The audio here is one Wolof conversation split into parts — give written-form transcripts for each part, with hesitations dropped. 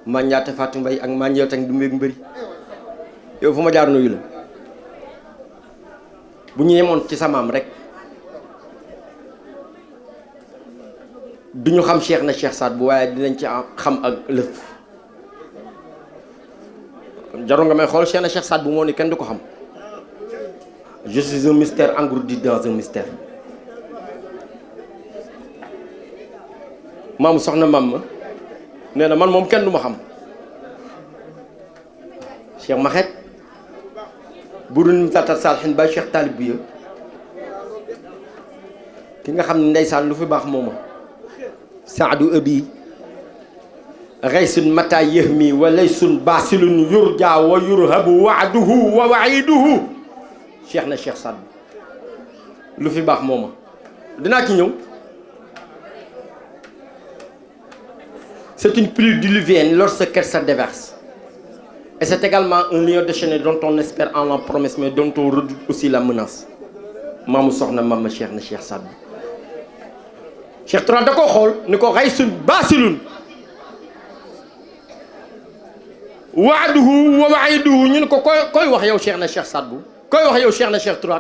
Mandiaté Fatou Mbaye ak Mandiaté ak du mbéeg mbëri yow fu ma jaar nuyu la bu ñu yemoon ci sa maam rek du ñu xam Cheikh na Cheikh Saad bu waaye dinañ ci xam ak lëf jarul nga may xool Cheikh na Cheikh Saad bu moo ni kenn du ko xam je suis un mystère engourdi dans un mystère maamu soxna mam ma nee na man moom kenn du ma xam Cheikh Maxet bu dul tatat saalixin bay Cheikh Talib bi ki nga xam ne ndeysaan lu fi baax mooma saadu abi raysun mata yahmi wa laysun basilun yurja wa yurhabu waaduhu wa waiduhu Cheikh na Cheikh Saad lu fi baax mooma dinaa ci ñëw. C'est une pluie diluvienne lorsqu'elle se déverse. Et c'est également un lion déchaîné dont on espère en la promesse, mais dont on redoute aussi la menace. Mamou soxna Mama Cheikh na Cheikh Saad Cheikh Touré da koo xool ni ko raysun baasilun waaduhu wa waiduhu ñu ne ko koy wax yow Cheikh na Cheikh Saad bu koy wax yow Cheikh na Cheikh Touré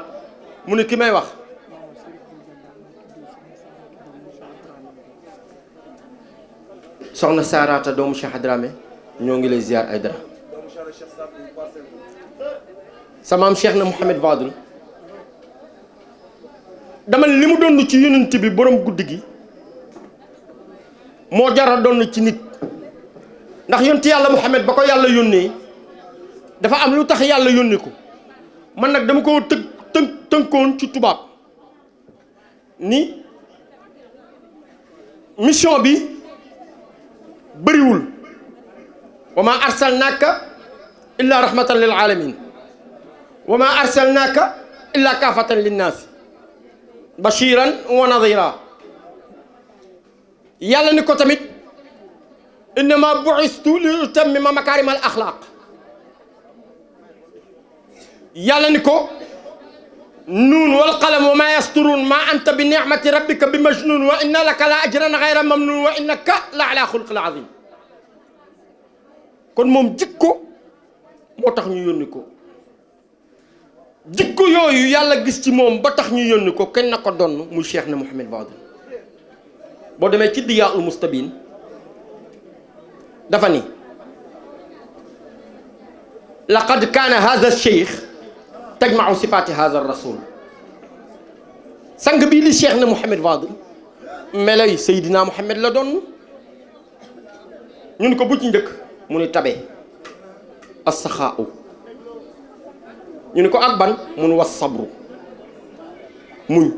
mu ne ki may wax soxna Saarata doomu Cheikh Dramé ñoo ngi lay ziar ay dara sa maam Cheikh na Mouhamed Fadel dama li mu doon ci yonent bi borom guddi gi moo jara doon ci nit ndax yonent yàlla Mouhamed ba ko yàlla yónnee dafa am lu tax yàlla yónnee ko man nag dama ko tënkoon ci tubaab ni mission bi bëriwul wa ma arsalnaaka illa rahmatan lil alamin wa ma arsalnaaka illa kaafatan linnaasi bashiran wa nadira yàlla ni ko tamit innama bu'istu li utammima makarim al axlaq yàlla ni ko nuun wal qalam wa ma yasturun ma anta bi ni'mati rabbika bi majnun wa inna laka la ajran ghayra mamnun wa innaka la ala xulqin azim kon moom jikko moo tax ñu yónni ko jikko yooyu yàlla gis ci moom ba tax ñu yónni ko kenn na ko donn muy Cheikh na Mouhamed Fadel boo demee ci Diyaa'ul Mustabin dafa ni laqad kaana hadha cheikh tajmau sifaati hadha rasul sang bii di Cheikh na Mouhamed Fadel melay Seydina Mouhamed la doon ñun ko bu ci njëkk mu ni tabe as-saxaa'u ñu ni ko ak ban mu ni was sabru muñ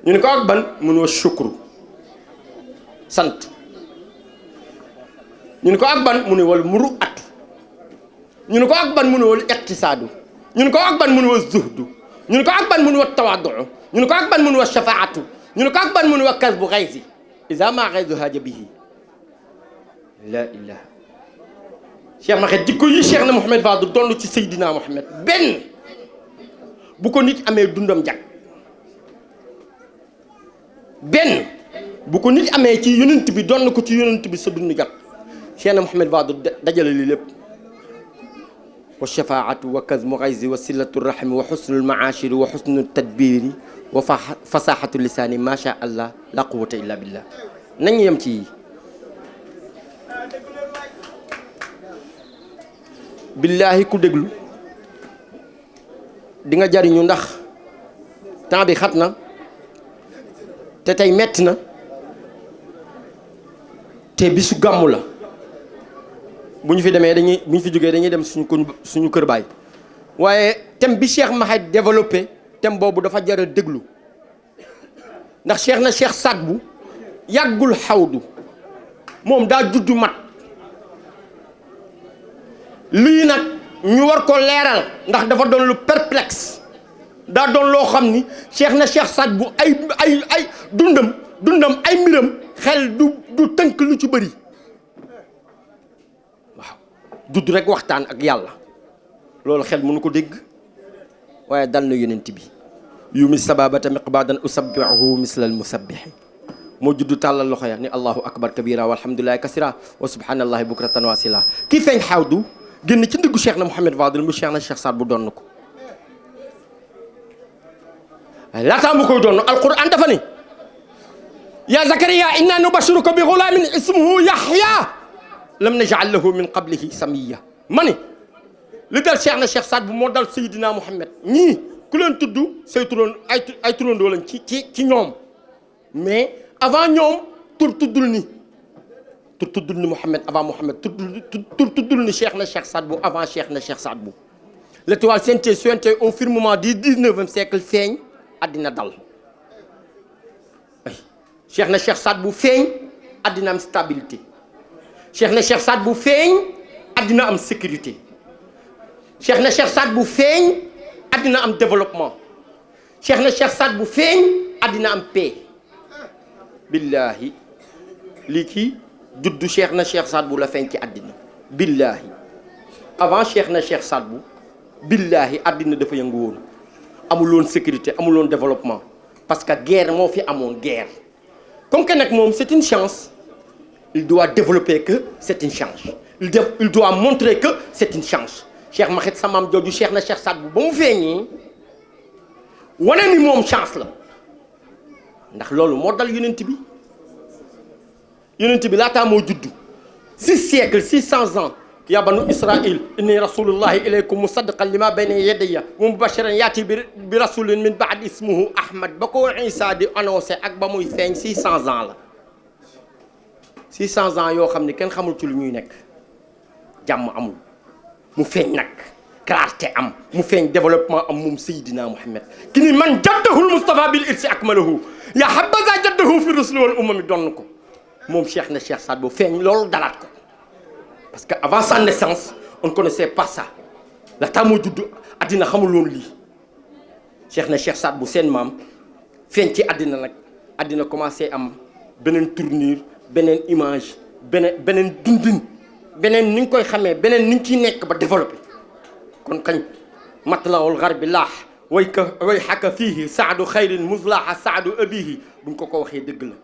ñu ni ko ak ban mu ni was shukru sant ñu ni ko ak ban mu ni wal muru'atu ñu ni ko ak ban mu ni wal iqtisaadu ñu ni ko ak ban mu ni was zuhdu ñu ni ko ak ban mu ni wat tawaadu ñu ni ko ak ban mu ni was shafaatu ñu ni ko ak ban mu ni wa kasbu xaysi iza ma xaysu haaja bihi la ilaha Cheikh Maxet jikko yi Cheikh na Mouhamed Fadel doon ci Seydina Mouhamed benn bu ko nit amee dundam jag benn bu ko nit amee ci yonent bi doon ko ci yonent bi sa dund jag Cheikh na Mouhamed Fadel dajale li lépp wa shafaatu wa kazmu xayzi wa silatu rahmi wa xusnul maashiri wa xusnul tadbiri wa fasaxatu lisaani ma sha allah la quwata illa billah nañ yem ci yi billaahi ku déglu di nga jariñu ndax temps bi xat na te tey metti na te bisu gàmmu la bu ñu fi demee bu ñu fi jógee dañuy dem suñu kër baay waaye thème bi Cheikh Maxet développé thème boobu dafa jar a déglu ndax Cheikh na Cheikh Saad bu yàggul xawdu moom daa juddu mat lii nag ñu war ko leeral ndax dafa doon lu perplexe daa doon loo xam ni Cheikh na Cheikh Saad bu ay dundam ay mbiram xel du tënk lu ci bëri waaw dudd rek waxtaan ak yàlla loolu xel mënu ko dégg waaye dal na yonent bi yu mis sababata miqbaadan usabbihu misla al musabbixi moo juddu tàllal loxo ya ni allahu akbar kabira walhamdulillahi kasira wa subhanallahi bukratan wa asila kii feeñ xawdu génn ci ndiggu Cheikh na Mouhamed Fadel mu Cheikh na Cheikh Saad bu doon ko laataa mu koy doon alquran dafa ni ya Zakariya inna nubashiruka bi ghulamin ismuhu Yahya lam naj'al lahu min qablihi samiyya ma ni li dal Cheikh na Cheikh Saad bu moo dal Seydina Mouhamed ñii ku leen tudd say turoon ay turandoo lañ ci ñoom mais avant ñoom tur tuddul ni Mouhamed avant Mouhamed tur tuddul ni Cheikh na Cheikh Saad bu avant Cheikh na Cheikh Saad bu l'étoile suintée au firmament du 19e siècle feeñ àddina dal Cheikh na Cheikh Saad bu feeñ àddina am stabilité Cheikh na Cheikh Saad bu feeñ àddina am sécurité Cheikh na Cheikh Saad bu feeñ àddina am développement Cheikh na Cheikh Saad bu feeñ àddina am paix billahi lii kii juddu Cheikh na Cheikh Saad bu la feeñ ci àddina billahi avant Cheikh na Cheikh Saad bu billahi àddina dafa yëngu woon amul woon sécurité amul woon développement parce que guerre moo fi amoon guerre comme que nag moom c'est une chance il doit développer que c'est une chance il doit montrer que c'est une chance Cheikh Maxit samaam jooju Cheikh na Cheikh Saad bu ba mu feeñee wane ni moom chance la ndax loolu moo dal yonent bi laataa moo juddu 6 siècles 600 ans ya banu Israël inni rasulullahi ilaykum musaddiqan lima bayna yadayya wa mubashiran yaati bi rasulin min ba'di ismuhu Ahmad ba ko Isa di annoncé ak ba muy feeñ 600 ans la 600 ans yoo xam ne kenn xamul ci lu ñuy nekk jàmm amul mu feeñ nag clarté am mu feeñ développement am moom Seydina Mouhamed ki ni man jaddahul Mustafa bil irsi akmalahu ya habaza jaddahu fi rusli wal umami donn ko moom Cheikh na Cheikh Saad bu feeñ loolu dalaat ko parce que avant sa naissance on ne connaissait pas ça la taa moo judd addina xamul woon lii Cheikh na Cheikh Saad bu seen maam feeñ ci addina nag addina commencé am beneen tournure beneen image beneen dundin beneen ni nga koy xamee beneen ni nga ciy nekk ba développé kon kañ matlawul garbi laax way xaka fiihi saadu xayrin muslaaxa saadu abihi buñ ko waxee dëgg la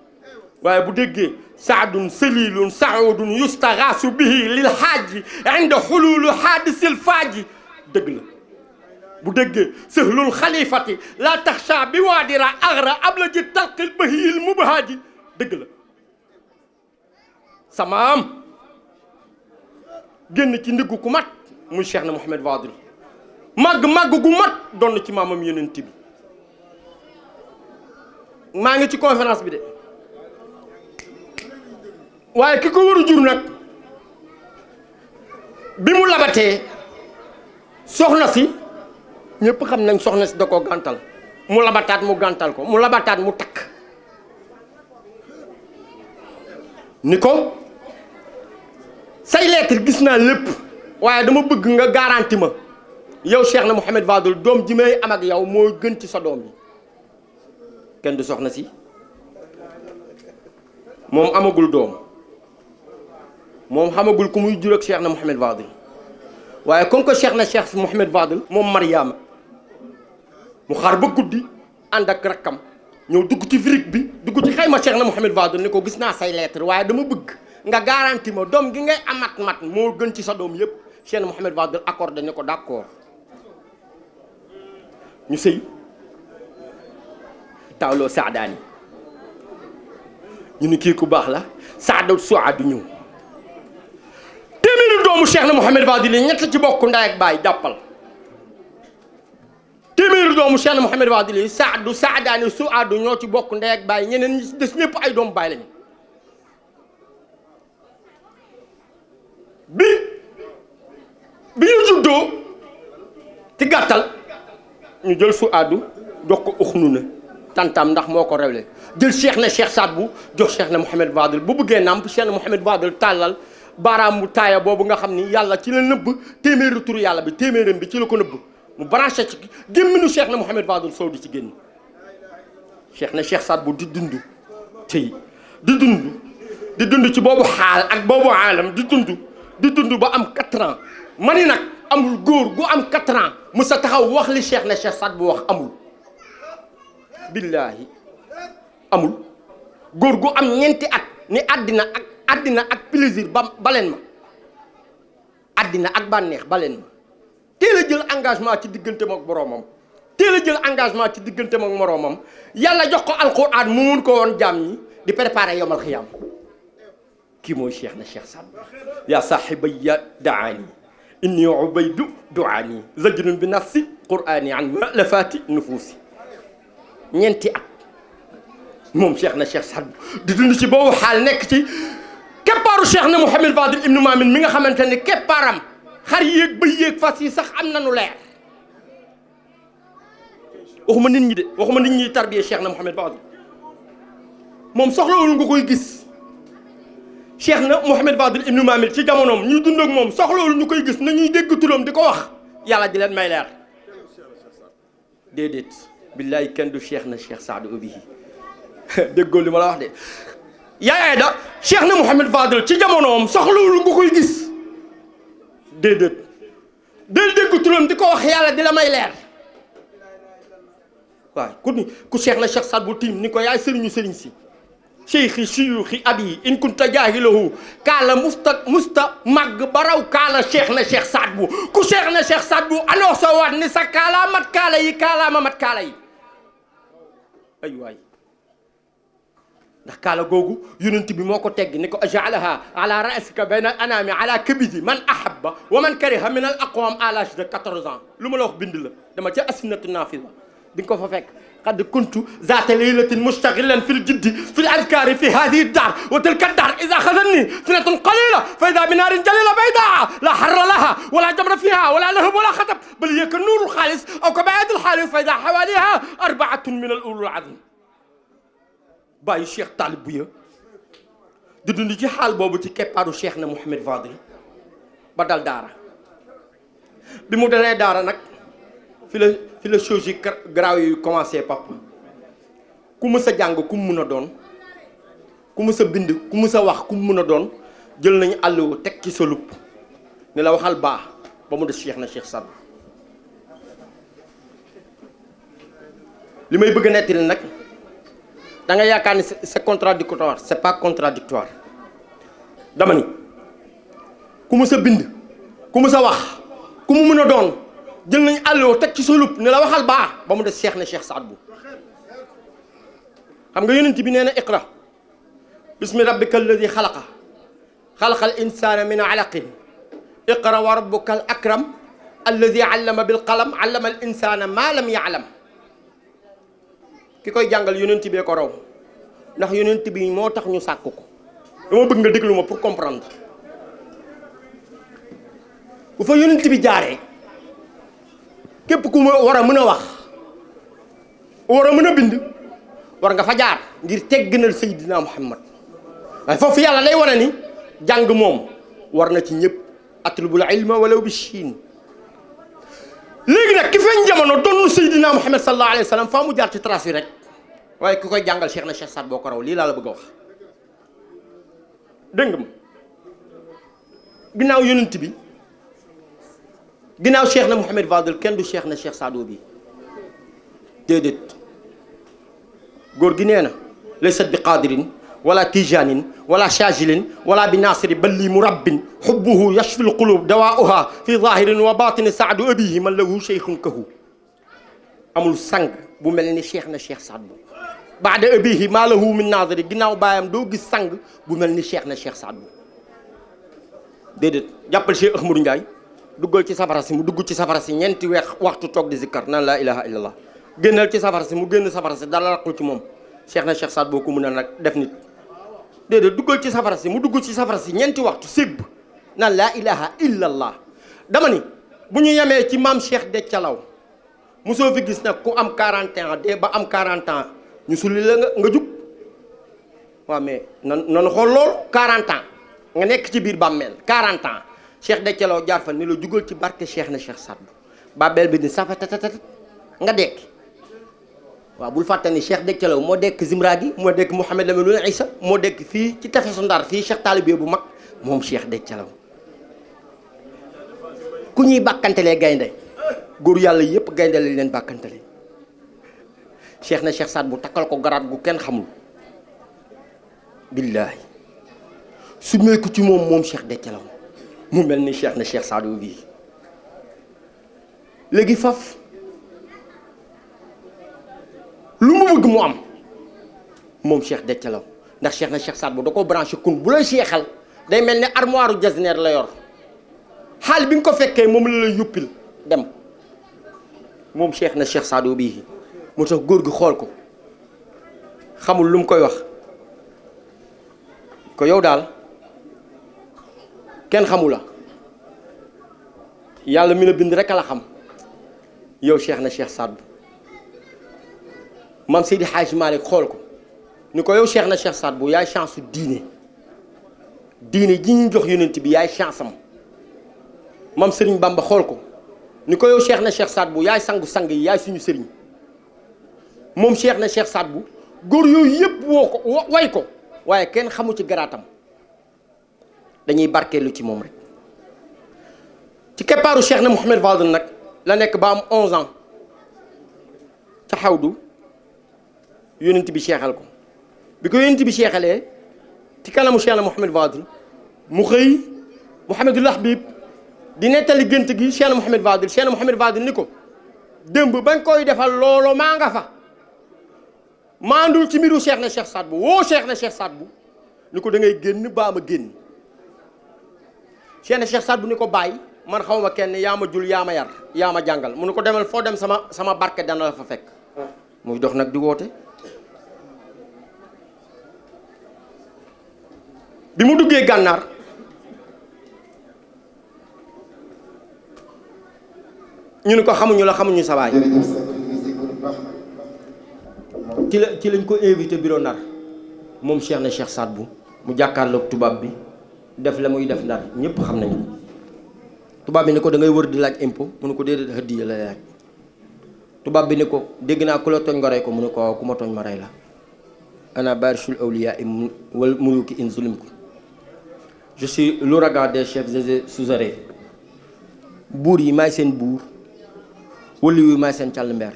waaye bu déggee saadun salilun saudun yustaxaasu bihi lil xaaji inda xululu xaadisil faaji dëgg la bu déggee sëhlul xalifati la taxsha bi waadira agra abla ji talqil bahiyil mubahaaji dëgg la samaam génn ci ndiggu ku mat muy Cheikh na Mouhamed Fadel màgg gu mat doon ci maamam yonent bi maa ngi ci conférence bi de waaye ki ko war a jur nag bi mu labatee soxna si ñëpp xam nañ soxna si da ko gàntal mu labataat mu gàntal ko mu labataat mu takk ni ko say lettre gis naa lépp waaye dama bëgg nga garanti ma yow Cheikh na Mouhamed Fadel doom ji may am ak yow moo gën ci sa doom yi kenn du soxna si moom amagul doom moom xamagul ku muy jur ak Cheikh na Mouhamed Fadel waaye comme que Cheikh na Cheikh Mouhamed Fadel moom Mariama mu xaar ba guddi ànd ak rakkam ñëw dugg ci frigo bi dugg ci xayma Cheikh na Mouhamed Fadel ni ko gis naa say lettre waaye dama bëgg nga garanti ma doom gi ngay amat mat moo gën ci sa doom yëpp Cheikh na Mouhamed Fadel accordé ne ko d'accord ñu sëy taawloo saadaani ñu ni kii ku baax la saada suwaadu ñëw téeméeri doomu Cheikh na Mouhamed Fadel yi ñett ci bokk ndey ak baay jàppal téeméeri doomu Cheikh na Mouhamed Fadel yi saadaani suwaadu ñoo ci bokk ndey ak baay ñeneen ñi ci des ñëpp ay doomu baay lañu bi ñu juddoo ci gàttal ñu jël suwaadu jox ko uxnu na tantam ndax moo ko rewle jël Cheikh na Cheikh Saad bu jox Cheikh na Mouhamed Fadel bu bëggee nàmp Cheikh na Mouhamed Fadel tàllal baaraam mu taaya boobu nga xam ni yàlla ci la nëbb téeméeri turu yàlla bi téeméeram bi ci la ko nëbb mu branché ci gémminu Cheikh na Mouhamed Fadel sow di ci génn Cheikh na Cheikh Saad bu di dund tey di dund ci boobu xaal ak boobu aalam di dund ba am 4 ans mani nag amul góor gu am 4 ans mu sa taxaw wax li Cheikh na Cheikh Saad bu wax amul billaahi amul góor gu am ñeenti at ni àddina ak plaisir baleen ma àddina ak bànneex baleen ma teel a jël engagement ci digganteem ak boroomam teel a jël engagement ci digganteem ak moroomam yàlla jox ko alquran mu mun ko woon jaam ñi di préparer yowmal xiyaam kii mooy cheikh na cheikh Saad Bou yaa saaxibayya daani inni ubaydu duaani zajrun bi nafsi qur'ani an malafati nufuusi ñeenti at moom cheikh na cheikh Saad Bou di dund ci boobu xaal nekk ci keppaaru cheikh na Mouhamed Fadil ibnu Maamin mi nga xamante ne keppaaram xar yéeg ba yéeg fas yi sax am nañu leer waxuma nit ñi de waxuma nit ñi tarbiyee cheikh na Mouhamed Fadil moom soxlawul nga koy gis cheikh na Mouhamed Fadil ibnu Maamin ci jamonoom ñuy dund ak moom soxlawul ñu koy gis nañuy dégg turam di ko wax yàlla di leen may leer déedéet billaay kenn du cheikh na cheikh Saad Bou bii déggoo li ma la wax de yaay da cheikh na Mouhamed Fadil ci jamonoom soxlawul nga koy gis déedéet del dégg turam di ko wax yàlla di la may leer waaw ku cheikh na cheikh Saad Bou tiim ni ko yaay sëriñu sëriñ si cheikhi suyuxi abi in kunta jaahilahu kaala musta màgg ba raw kaala cheikh na cheikh Saad Bou ku cheikh na cheikh Saad Bou annoncé waat ni sa kaala mat kaala yi kaala ma mat kaala yi ay waay ndax kaala googu yonent bi moo ko tegg ni ko ajalaha ala rasika bayna anami ala kabidi man ahabba wa man kariha min al aqwam à l'âge de 14 ans lu ma la wax bind la dama ca asinatu nafisa di nga ko fa fekk qad kuntu zaata laylatin mustaghillan fil jiddi fil adkari fi hadihi dar wa tilka dar idha khadani sinatun qalila fa idha binarin jalila bayda la harra laha wala jamra fiha wala lahab wala khatab bal hiya ka nurul khalis aw ka bayad al khalis fa idha hawaliha arba'atun min al ulul azm bàyyi cheikh Talib Bouya di dund ci xaal boobu ci keppaaru cheikh na Mouhamed Fadil ba dal daara bi mu dalee daara nag fi la chose yi garaaw yu commencé papa ku mës a jàng ku mu mun a doon ku mës a bind ku mës a wax ku mu mun a doon jël nañu àlluwa teg ci sa lupp ni la waxal baax ba mu des cheikh na cheikh Saad Bou li may bëgg a nettali nag da nga yaakaar ni c'est contradictoire c'est pas contradictoire dama ni ku mu sa bind ku mu sa wax ku mu mën a doon jël nañu àlloo teg ci sa lupp ne la waxal baax ba mu des cheikh na cheikh Saad Bou xam nga yonent bi nee na iqra bismi rabbika alladi xalaqa xalaqal insana min alaqin iqra wa rabbuka al akram alladi allama bil qalam allama al insana ma lam ya'lam ki koy jàngal yonent bee ko raw ndax yonent bi moo tax ñu sàkk ko dama bëgg nga déglu ma pour comprendre bu fa yonent bi jaaree képp ku war a mën a wax war a mën a bind war nga fa jaar ngir tegginal Seydina Muhammad waaye foofu yàlla lay wane ni jàng moom war na ci ñëpp atlubul ilma walaw bi Chine léegi nag ki feeñ jamono doon Seydina Muhammad sallallahu alayhi wa sallam faa mu jaar ci trace yi rek waaye ku koy jàngal cheikh na cheikh Saad Bou ko raw lii laa la bëgg a wax dégg nga ma ginnaaw yonent bi ginnaaw cheikh na Mouhamed Fadil kenn du cheikh na cheikh Saad Bou bi déedéet góor gi nee na laysat bi qadirin wala tijanin wala shajilin wala bi nasiri bal li murabbin xubbuhu yashfi lqulub dawaauha fi zahirin wa batini saadu abihi man lahu cheikhun kahu amul sang bu mel ni cheikh na cheikh Saad Bou baada abihi maa lahu min naziri ginnaaw baayam doo gis sang bu mel ni cheikh na cheikh Saad Bou déedéet jàppal cheikh Ahmadou Ndiaye duggal ci safara si mu dugg ci safara si ñeenti waxtu toog di zikkar naan laa ilaha illallah génnal ci safara si mu génn safara si dara raqul ci moom cheikh na cheikh Saad Bou ko mun a nag def nit déedéet duggal ci safara si mu dugg ci safara si ñeenti waxtu sébb naan laa ilaha illallah dama ni bu ñu yemee ci maam cheikh de calaw mosoo fi gis nag ku am 40 ans dee ba am 40 ans ñu sulli la nga jug waaw mais nanu xool loolu 40 ans nga nekk ci biir bàmmeel 40 ans cheikh de calaw jaar fa ni la jugal ci barke cheikh na cheikh Saad Bou bàmmeel bi ni safatatatat nga dekk waaw bul fàtte ni cheikh de calaw moo dekk Zimra gi moo dekk Mouhamed Lamine Issa moo dekk fii ci tefesu Ndar fii cheikh Talibé bu mag moom cheikh de calaw ku ñuy bàkkantelee gaynde góor yàlla yëpp gaynde lañ leen bàkkantele cheikh na cheikh Saad Bou takkal ko garaat gu kenn xamul billaahi su meeku ci moom Cheikh Déthié Law mu mel ni Cheikh na Cheikh Saadu bii léegi faf lu mu bëgg mu am moom Cheikh Déthié Law ndax Cheikh na Cheikh Saad bu da ko branché kun bu lay seexal day mel ni armoire jasneer la yor xaal bi nga ko fekkee moom la lay yuppil dem moom Cheikh na Cheikh Saadu bii moo tax góor gi xool ko xamul lu mu koy wax ko yow daal kenn xamu la yàlla mi la bind rek a la xam yow Cheikh na Cheikh Saad bu maam Seydi Hadji Malick xool ko ni ko yow Cheikh na Cheikh Saad bu yaay chance su diine ji ñu jox yonent bi yaay chance am maam Serigne Bamba xool ko ni ko yow Cheikh na Cheikh Saad bu yaay sangu sang yi yaay suñu sëriñ moom Cheikh na Cheikh Saad bu góor yooyu yëpp woo ko way ko waaye kenn xamu ci garaatam dañuy barkeelu ci moom rek ci keppaaru Cheikh na Mouhamed Fadel nag la nekk ba am 11 ans ca xawdu yonent bi seexal ko bi ko yonent bi seexalee ci kanamu Cheikh na Mouhamed Fadel mu xëy Mouhamadul Habib di nettali gént gi Cheikh na Mouhamed Fadel ni ko démb bañ koy defal loolu maa nga fa maandul ci mbiru Cheikh na Cheikh Saad bu woo Cheikh na Cheikh Saad bu ni ko da ngay génn baa ma génn Cheikh na Cheikh Saad bu ni ko bàyyi man xaw ma kenn yaa ma jul yaa ma yar yaa ma jàngal mu ne ko demal foo dem sama barke dana la fa fekk muy dox nag di woote bi mu duggee gànnaar ñu ne ko xamuñu la xamuñu sa baay ci lañ ko invité bureau Ndar moom Cheikh na Cheikh Saad bu mu jàkkaarloog tubaab bi def la muy def Ndar ñëpp xam nañu ko tubaab bi ni ko da ngay wër di laaj impôt mu ne ko déedéet hëddiya la laaj tubaab bi ni ko dégg naa ku la tooñ nga rey ko mu ne ko waaw ku ma tooñ ma rey la ana barishul awliya wal muluki in zulimku je suis l'ouragan des chefs et suzerains buur yi maay seen buur wali yu maay seen càll mbeer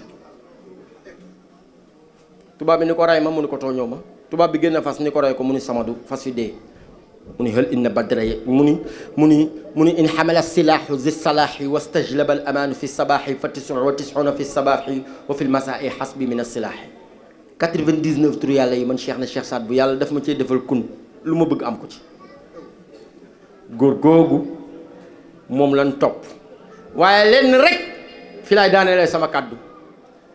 tubaab bi ni ko rey ma mu ne ko tooñoo ma tubaab bi génn fas ni ko rey ko mu ni samadu fas wi dee mu ni hal inna badra mu ni in xamala silaahu zi salaahi wastajlaba al amaanu fi sabaahi fa 99 fi sabaahi wa fi lmasaa'i xasbi min asilaahi 99 tur yàlla yi man Cheikh na Cheikh Saad bu yàlla daf ma cee defal kun lu ma bëgg am ko ci góor googu moom lan topp waaye lenn rek fi laay daanelee sama kàddu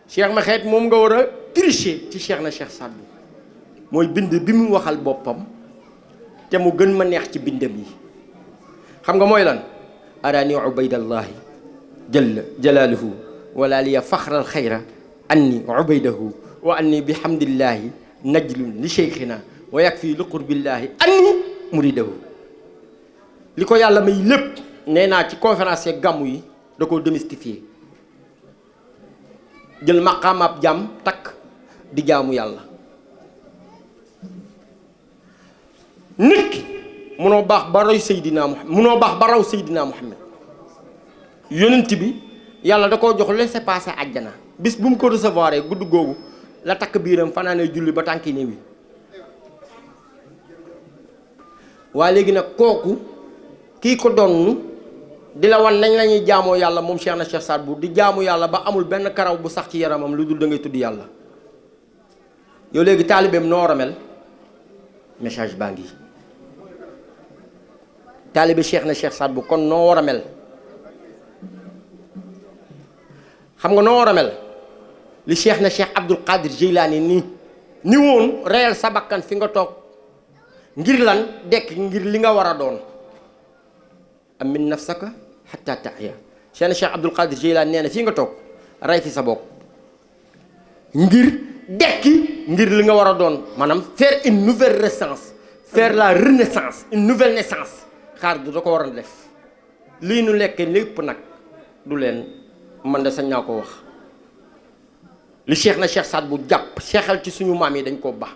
Cheikh ma xeet moom nga war a tricher ci Cheikh na Cheikh Saad bu mooy bind bi mu waxal boppam te mu gën ma neex ci bindam yi xam nga mooy lan araani ubaydallahi jalla jalaaluhu wala liya faxral xayra anni ubaydahu wa anni bihamdillahi najlun li cheikhina wa yakfi li qurbillahi anni muridahu li ko yàlla may lépp nee naa ci conférence yeeg gàmmu yi da koo démystifier jël maqaamaab jàmm takk di jaamu yàlla nit ki munoo baax ba roy Seydina Muhammad munoo baax ba raw Seydina Muhammad yonent bi yàlla da koo jox laissez-passer àjjana bis bu mu ko recevoir gudd googu la takk biiram fanaanee julli ba tànki néew yi waaye léegi nag kooku kii ko donn di la wan nañ la ñuy jaamoo yàlla moom Cheikh na Cheikh Saad bu di jaamu yàlla ba amul benn karaw bu sax ci yaramam lu dul da ngay tudd yàlla yow léegi taalibeem noo war a mel message baa ngi taalibe Cheikh na Cheikh Saad bu kon noo war a mel xam nga noo war a mel li Cheikh na Cheikh Abdul Qadir Jeylaani ni woon reyal sa bakkan fi nga toog ngir lan dekk ngir li nga war a doon am min nafsaka hatta tahya Cheikh na Cheikh Abdul Qadir Jeylaani nee na fii nga toog rey fi sa bopp ngir dekki ngir li nga war a doon maanaam faire une nouvelle renaissance faire la renaissance une nouvelle naissance xaar du da ko war a def lii nu lekk lépp nag du leen man de sañ naa ko wax li Cheikh na Cheikh Saad bu jàpp seexal ci suñu maam yi dañ koo baax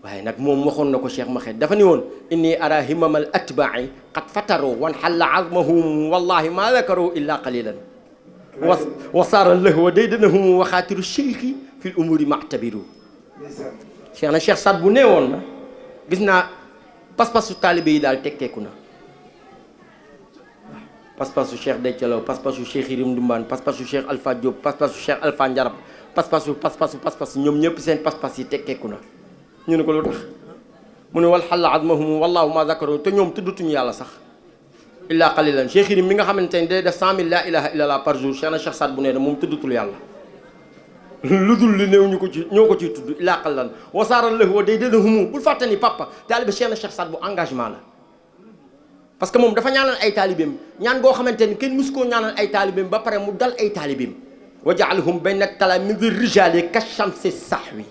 waaye nag moom waxoon na ko Cheikh Maxet dafa ni woon inni ara himamal atbaai qad fataru wan xalla azmahum wallahi ma dakaru illa qalilan wa saara lahu wa daydanahum wa xaatiru cheikhi fi l umuri mactabiru Cheikh na Cheikh Saad bu nee woon na gis naa pas-pasu taalibe yi daal tekkeeku na pas-pasu Cheikh Dethialaw pas-pasu Cheikh Yirim Ndumbaan pas-pasu Cheikh Alpha Diop pas-pasu Cheikh Alpha Njarab pas-pasu ñoom ñëpp seen pas-pas yi tekkeeku na ñu ne ko lu tax mu ne wal xalla azmahum wallahu ma zakaru te ñoom tuddatuñu yàlla sax illaa qalilan Cheikh Yirim mi nga xamante ni day def 100 000 la ilaha illallah par jour Cheikh na Cheikh Saad bu nee na moom tuddatul yàlla lu dul lu néew ñu ko ci ñoo ko ciy tudd illaa qalilan wasaaral lahu wa day dana humu bul fàtte ni papa taalibe Cheikh na Cheikh Saad bu engagement la parce que moom dafa ñaanal ay taalibeem ñaan goo xamante ni kenn musu koo ñaanal ay taalibeem ba pare mu dal ay taalibeem wa jaalahum bayna talaamizi rijaali ka shamsi sahwi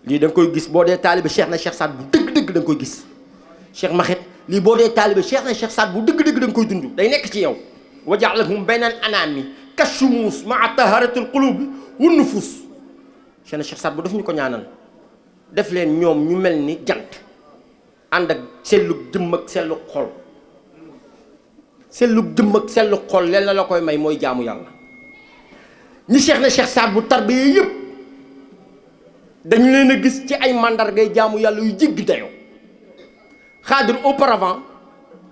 lii da nga koy gis boo dee taalibe Cheikh na Cheikh Saad bu dëgg-dëgg da nga koy gis Cheikh Maxet lii boo dee taalibe Cheikh na Cheikh Saad bu dëgg-dëgg da nga koy dund day nekk ci yow wa jaalahum bayna anaami ka shumuus maa taharatil qulubi wa nufus Cheikh na Cheikh Saad bu daf ñu ko ñaanal def leen ñoom ñu mel ni jant ànd ak sellug jëmm ak sellug xol sellug jëmm ak sellug xol leen la koy may mooy jaamu yàlla ñi Cheikh na Cheikh Saad bu tarbiya yëpp dañu leen a gis ci ay mandargay jaamu yàlla yu jéggi dayoo xaadir auparavant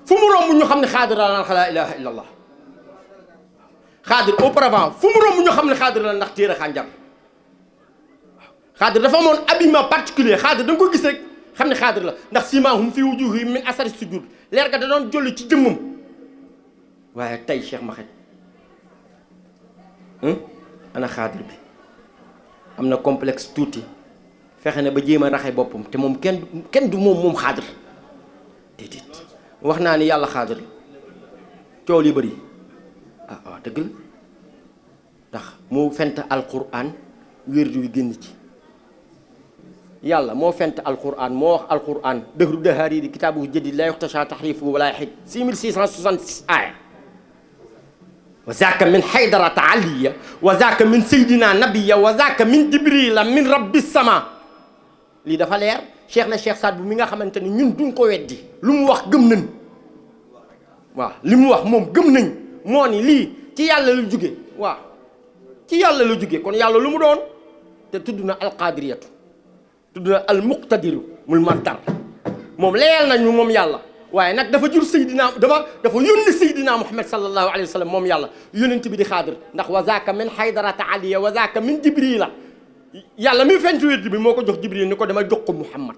fu mu romb ñu xam ne xaadir la ndax laa ilaha illa allah xaadir auparavant fu mu romb ñu xam ne xaadir la ndax téere xànjar xaadir dafa amoon habillement particulier xaadir da nga ko gis rek xam ne xaadir la ndax simaahum fi wujuhihim min asari sujud leer ga da doon jolli ci jëmmam waaye tey Cheikh Maxet ana xaadir bi am na complexe tuuti fexe na ba jéem a raxe boppam te moom kenn du moom xaadir déedéet wax naa ni yàlla xaadir la coow li bëri waaw dëgg la ndax moo fent alquran wérdu wi génn ci yàlla moo fent alquran moo wax alquran dëhru dëhaari di kitaabu jadid la yuxtasha tahrifu wala yaxid 6666 aaya wa zaaka min haydarata aliya wa zaaka min saydina nabiya wa zaaka min jibrila min rabbi sama lii dafa leer Cheikh na Cheikh Saad bu mi nga xamante ni ñun duñ ko weddi lu mu wax gëm nañ waaw li mu wax moom gëm nañ moo ni lii ci yàlla la jóge waaw ci yàlla la jóge kon yàlla lu mu doon te tudd na alqadiriyatu tudd na almuqtadiru mul mardar moom leyal nañu moom yàlla waaye nag dafa jur Seydina dafa yónni Seydina Muhammad sallallahu alayhi wa sallam moom yàlla yónent bi di xaadir ndax wa zaaka min haydarata aliya wa zaaka min jibrila yàlla mi fenc wérdu bi moo ko jox jibril ni ko dama jox ko Muhammad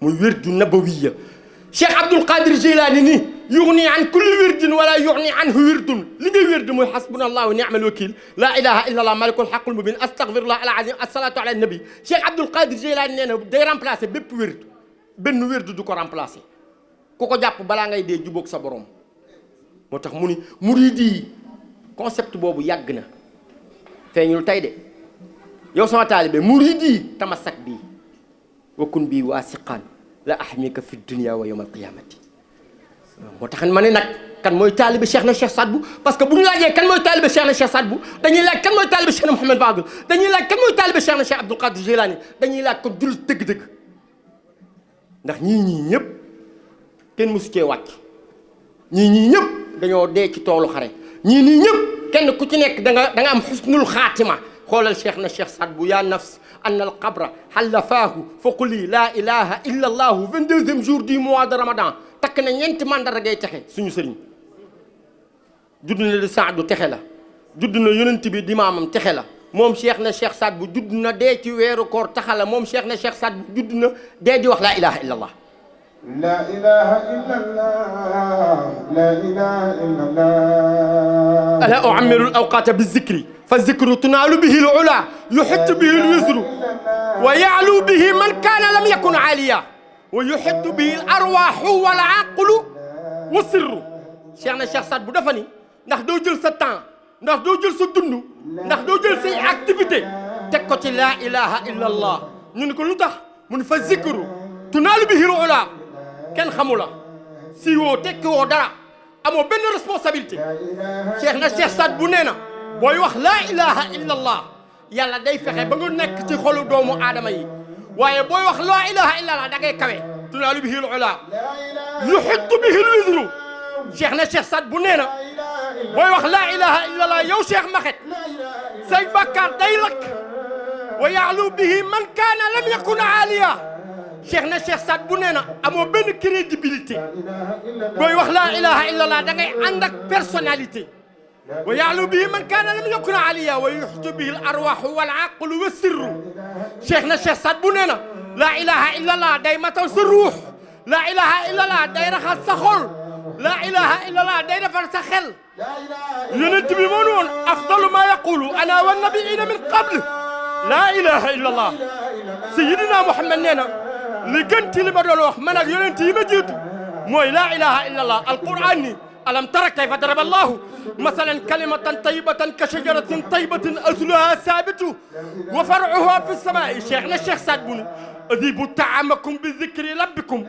muy wérdu nabawiya Cheikh Abdul Qadir Jilani ni yughni an kulli wirdin wala yughni anhu wirdun li ngay wérdu mooy hasbunallahu wa ni'mal wakil la ilaha illa allah malikul haqqul mubin astaghfirullah al azim assalatu ala nabi Cheikh Abdul Qadir Jilani nee na day remplacer bépp wérdu benn wérdu du ko remplacer ku ko jàpp balaa ngay dee jubóog sa borom moo tax mu ni muridi concept boobu yàgg na feeñul tey de yow sama taalibe muridi tamasak bii wakun bii waasiqan la ahmika fi dunia wa yawm alqiyamati moo tax ma ne nag kan mooy taalibe Cheikh na Cheikh Saad bu parce que bu ñu laajee kan mooy taalibe Cheikh na Cheikh Saad bu dañuy laaj kan mooy taalibe Cheikh na Mouhamed Fadel dañuy laaj kan mooy taalibe Cheikh na Cheikh Abdul Qadir Jilani dañuy laaj ko dul dëgg-dëgg ndax ñii ñëpp kenn mësu cee wàcc ñii ñëpp dañoo dee ci toolu xare ñii ñëpp kenn ku ci nekk da nga am xusnul xaatima xoolal Cheikh na Cheikh Saad bu yaa nafs an al qabra xallafaahu fa quli laa ilaha illa allahu 22e jour du mois de ramadan takk na ñeenti mandara ngay texe suñu sëriñ judd na di Saadu texe la judd na yonent bi di maamam texe la moom Cheikh na Cheikh Saad bu judd na dee ci weeru koor taxa la moom Cheikh na Cheikh Saad bu judd na dee di wax laa ilaha illa allah لا إله إلا الله لا إله إلا الله ألا أعمر الأوقات بالذكر فالذكر تنال به العلا يحط به الوزر ويعلو به من كان لم يكن عاليا ويحط به الأرواح والعقل والسر Cheikhna Cheikh Saad bu dafa ni ndax doo jël sa temps ndax doo jël sa dund ndax doo jël say activité teg ko ci laa ilaha illa allah ñu ne ko lu tax mu ne fa zikru tunaalu bihi al-ula kenn xamu la si woo tekki woo dara amoo benn responsabilité Cheikhna Cheikh Saad bu nee na booy wax laa ilaha illa allah yàlla day fexe ba nga nekk ci xolu doomu aadama yi waaye booy wax laa ilaha illa allah da ngay kawe tunaalu bihi al-ula yuhittu bihi al-wizru Cheikhna Cheikh Saad bu nee na booy wax laa ilaha illa allah yow Cheikh Maxet say bàkkaar day lakk wa ya'lu bihi man kaana lam yakun aaliya cheikh na cheikh Saad bu nee na amoo benn crédibilité booy wax laa ilaha illallah da ngay ànd ak personnalité wa ya'lu bihi man kaana lam yakun aaliya wa yuhju bihi al arwaahu wal aqlu wa sirru cheikh na cheikh Saad bu nee na laa ilaha illallah day matal sa ruux laa ilaha illallah day raxas sa xol laa ilaha illallah day defar sa xel yonent bi moo ne woon afdalu ma yaqulu ana wa nabiyina min qabl laa ilaha illallah sayyidina Muhammad nee na li gën ci li ma doon wax man ak yonent yi ma jiitu mooy laa ilaha illallah alquran ni alam tara kayfa daraba allahu masalan kalimatan tayyibatan ka shajaratin tayyibatin asluha sabitu wa far'uha fi samaa'i cheikh na cheikh Saad Bou أذيبوا طعامكم بذكر ربكم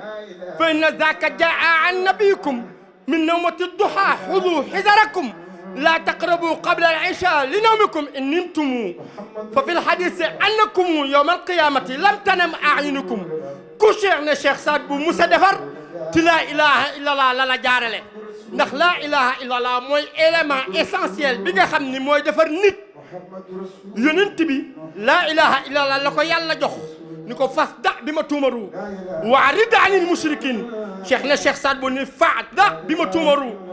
فإن ذاك جاء عن نبيكم من نومة الضحى خذوا حذركم لا تقربوا قبل العشاء لنومكم إن نمتم ففي الحديث أنكم يوم القيامة لم تنم أعينكم كشيخنا الشيخ Saad Bou musa defar ci laa ilaha illallah la la jaarale ndax laa ilaha illallah mooy élément essentiel bi nga xam ni mooy defar nit yonent bi laa ilaha illallah la ko yàlla jox ni ko fas da bi ma tuumaru wa rid anil mushrikin cheikh na cheikh Saad Bou ni fa da bi ma tuumaru